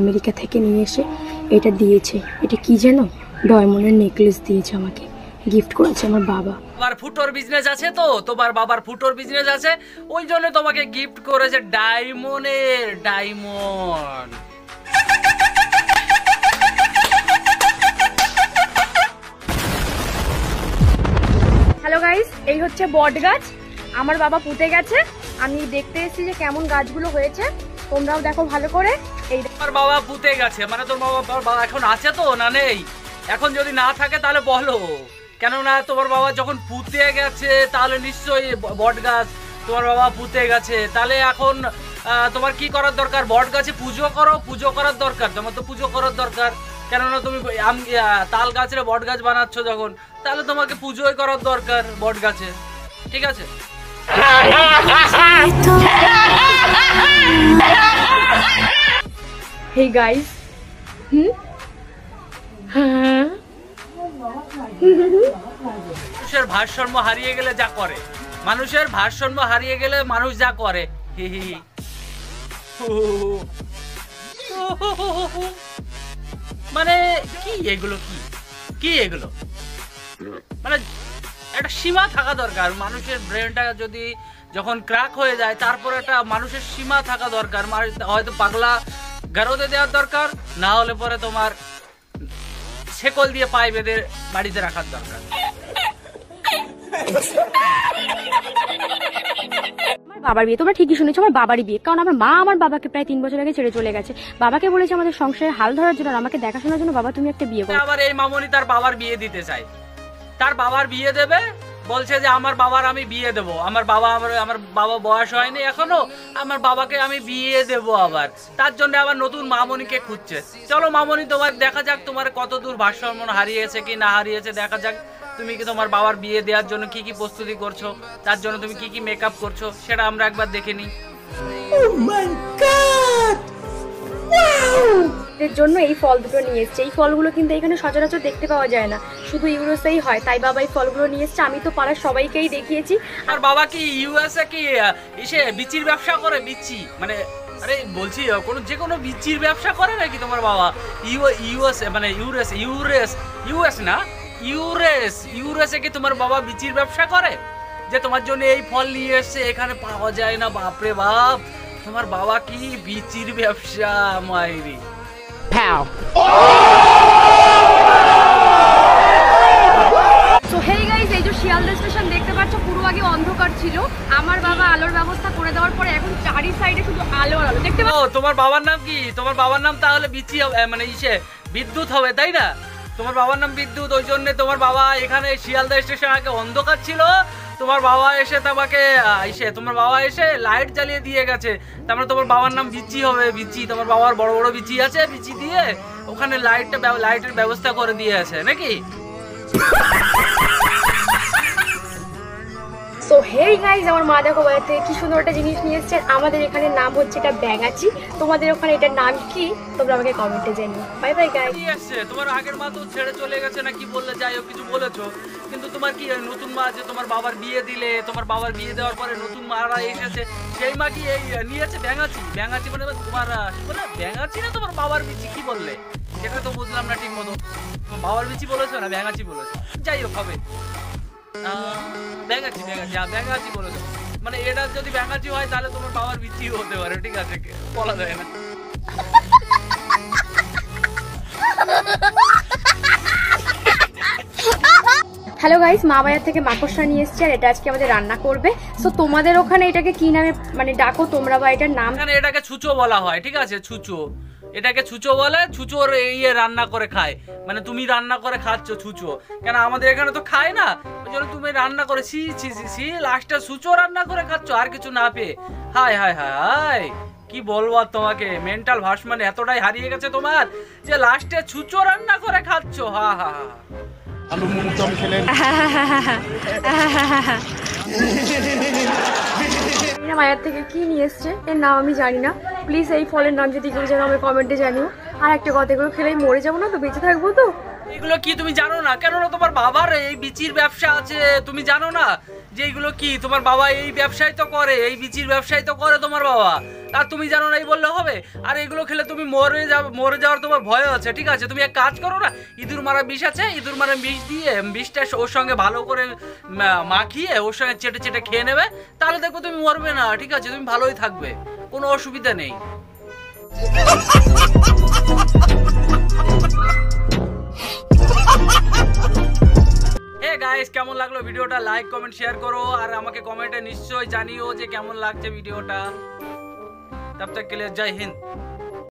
America থেকে নিয়ে এসে এটা দিয়েছে। এটা কি যেন ডায়মন্ডের নেকলেস দিয়েছে, আমাকে গিফট করেছে আমার বাবা। তোমার ফুটোর বিজনেস আছে তো, তোমার বাবার ফুটোর বিজনেস আছে, ওই জন্য তোমাকে গিফট করেছে ডায়মন্ড। হ্যালো গাইস, এই হচ্ছে বট গাছ। আমার বাবা পুঁতে গেছে, আমি দেখতে এসেছি যে কেমন গাছগুলো হয়েছে, তোমরাও দেখো ভালো করে। এই তোমার বাবা পুঁতে গেছে মানে তোর বাবা এখন আছে তো না নেই? এখন যদি না থাকে তাহলে বলো, কেননা তোমার বাবা যখন পুঁতে গেছে তাহলে নিশ্চয়ই বট গাছ তোমার বাবা পুঁতে গেছে, তাহলে এখন তোমার কি করার দরকার? বট গাছে পুজো করার দরকার, তোমার তো পুজো করার দরকার, কেননা তুমি তাল গাছের বট গাছ বানাচ্ছ যখন, তাহলে তোমাকে পুজোই করার দরকার বট গাছে, ঠিক আছে? হেই গাইস, মানুষের ভারসাম্য হারিয়ে গেলে যা করে, মানুষের ভারসাম্য হারিয়ে গেলে মানুষ যা করে, মানে কি এগুলো, কি এগুলো? মানে একটা সীমা থাকা দরকার। মানুষের ব্রেনটা যদি যখন ক্র্যাক হয়ে যায় তারপর একটা মানুষের সীমা থাকা দরকার। হয়তো পাগলা গারদে দেওয়ার দরকার, না হলে পরে তোমার শেকল দিয়ে পায়ে বেঁধে বাড়িতে রাখার দরকার। বাবার বিয়ে, তোমরা ঠিকই শুনেছো, আমার বাবারই বিয়ে। কারণ আমার মা আমার বাবাকে প্রায় 3 বছর আগে ছেড়ে চলে গেছে। বাবাকে বলেছে আমাদের সংসারের হাল ধরার জন্য, আমাকে দেখাশোনার জন্য, বাবা তুমি একটা বিয়ে করো। আবার এই মামনি তার বাবার বিয়ে দিতে চায়, তার বাবার বিয়ে দেবে, বলছে যে আমার বাবার আমি বিয়ে দেবো, আমার বাবা বয়স হয়নি এখনো, আমার বাবাকে আমি বিয়ে দেবো। আবার তার জন্য আবার নতুন মামনিকে খুঁজছে। চলো মামনি, তোমার দেখা যাক তোমার কত দূর ভারসাম্য হারিয়েছে কি না হারিয়েছে, দেখা যাক তুমি কি তোমার বাবার বিয়ে দেওয়ার জন্য কি কি প্রস্তুতি করছো, তার জন্য তুমি কি কি মেকআপ করছো, সেটা আমরা একবার দেখে নিই। এর জন্য এই ফল দুটো নিয়ে এসছে। এই ফলগুলো কিন্তু এখানে সচরাচর দেখতে পাওয়া যায় না, শুধু ইউএসএই হয়, তাই বাবা এই ফলগুলো নিয়ে এসছে। আমি তো পাড়ার সবাইকেই দেখিয়েছি। আর বাবা কি ইউএসএ কি এসে বিচির ব্যবসা করে? বিচি মানে আরে বলছি যে কোনো বিচির ব্যবসা করে নাকি তোমার বাবা? ইউএসএ মানে ইউরেসে কি তোমার বাবা বিচির ব্যবসা করে যে তোমার জন্য এই ফল নিয়ে এসছে? এখানে পাওয়া যায় না, বাপরে বাপ, তোমার বাবা কি বিচির ব্যবসা মাইরি। সো হেই গাইস, এই যে শিয়ালদা স্টেশন দেখতে পাচ্ছ, পুরো আগে অন্ধকার ছিল। আমার বাবা আলোর ব্যবস্থা করে দেওয়ার পরে এখন চারি সাইডে শুধু আলো আর আলো দেখতে পাচ্ছ। তোমার বাবার নাম কি? তোমার বাবার নাম তাহলে বিচি মানে বিদ্যুৎ হবে, তাই না? তোমার বাবার নাম বিদ্যুৎ, ওই জন্য তোমার বাবা এখানে শিয়ালদা স্টেশন আগে অন্ধকার ছিল, তোমার বাবা এসে তোমার বাবা এসে লাইট জ্বালিয়ে দিয়ে গেছে, তারপরে তোমার বাবার নাম বিচি হবে। বিচি, তোমার বাবার বড় বড় বিচি আছে, বিচি দিয়ে ওখানে লাইটের ব্যবস্থা করে দিয়ে আছে নাকি? সো হেই গাইস, আমার মা দেখো বাড়ি থেকে কি সুন্দর একটা জিনিস নিয়ে এসেছে। আমাদের এখানে নাম হচ্ছে এটা ব্যাঙাচি, তোমাদের ওখানে এটার নাম কি তোমরা আমাকে কমেন্টে জানিও। Bye bye guys. কি আসছে? তোমার আগের মা তো ছেড়ে চলে গেছে না কি বললে, যাই হোক কিছু বলেছো, কিন্তু তোমার কি নতুন মা যে তোমার বাবার বিয়ে দিলে, তোমার বাবার বিয়ে দেওয়ার পরে নতুন মারা এসেছে, সেই মা কি এই নিয়েছে ব্যাঙাচি? ব্যাঙাচি মানে তোমার ব্যাঙাচি না তোমার বাবার বিচি কি বললে? সেটা তো বুঝলাম না ঠিক মতো। বাবার বিচি বলেছো না ব্যাঙাচি বলেছো? যাই হোক হবে ব্যাঙাচি বলেছো, মানে এটা যদি ব্যাঙাচি হয় তাহলে তোমার বাবার বিচিও হতে পারে, ঠিক আছে, বলা যায় না। হ্যালো গাইস, মা বাজার থেকে মাকড়সা নিয়ে এসেছে আর এটা আজকে আমাদের রান্না করবে। সো তোমাদের ওখানে এটাকে কি নামে মানে ডাকো তোমরা, বা এটার নাম? এখানে এটাকে ছুঁচো বলা হয়, ঠিক আছে, ছুঁচো, এটাকে ছুঁচো বলে। ছুঁচোর রান্না করে খায়, মানে তুমি রান্না করে খাচ্ছ ছুঁচো, কেন আমাদের এখানে তো খায় না, ওই জন্য তুমি রান্না করে লাস্টে ছুঁচো রান্না করে খাচ্ছ আর কিছু না পেয়ে। হায় হায় হায়, কি বলবো তোমাকে, মেন্টাল ভার্স মানে এতটাই হারিয়ে গেছে তোমার যে লাস্টে ছুঁচো রান্না করে খাচ্ছ। হা হা হা, আলু মুমটম খেলেন। বাজার থেকে কি নিয়ে এসছে এর নাম আমি জানি না, প্লিজ এই ফলের নাম যদি কেউ জানো আমি কমেন্টে জানিও। আর একটা কথা, এগুলো খেলেই মরে যাবো না তো, বেঁচে থাকবো তো? এগুলো কি তুমি জানো না? কেননা তোমার বাবার এই বিচির ব্যবসা আছে, তুমি জানো না? যে এইগুলো কি তোমার বাবা এই ব্যবসায় তো করে, এই বিচির ব্যবসায় তো করে তোমার বাবা, আর তুমি জানো না এই বললে হবে? আর এগুলো খেলে তুমি মরে যাওয়ার তোমার ভয় আছে, ঠিক আছে? তুমি এক কাজ করো না, ইঁদুর মারা বিষ আছে, ইঁদুর মারা বিষ দিয়ে বিষটা ওর সঙ্গে ভালো করে মাখিয়ে ওর সঙ্গে চেটে চেটে খেয়ে নেবে, তাহলে দেখো তুমি মরবে না, ঠিক আছে? তুমি ভালোই থাকবে, কোনো অসুবিধা নেই। হে গাইস, কেমন লাগলো ভিডিওটা? লাইক কমেন্ট শেয়ার করো, আর আমাকে কমেন্টে নিশ্চয়ই জানিও যে কেমন লাগছে ভিডিওটা। তব তক কে লিয়ে জয় হিন্দ।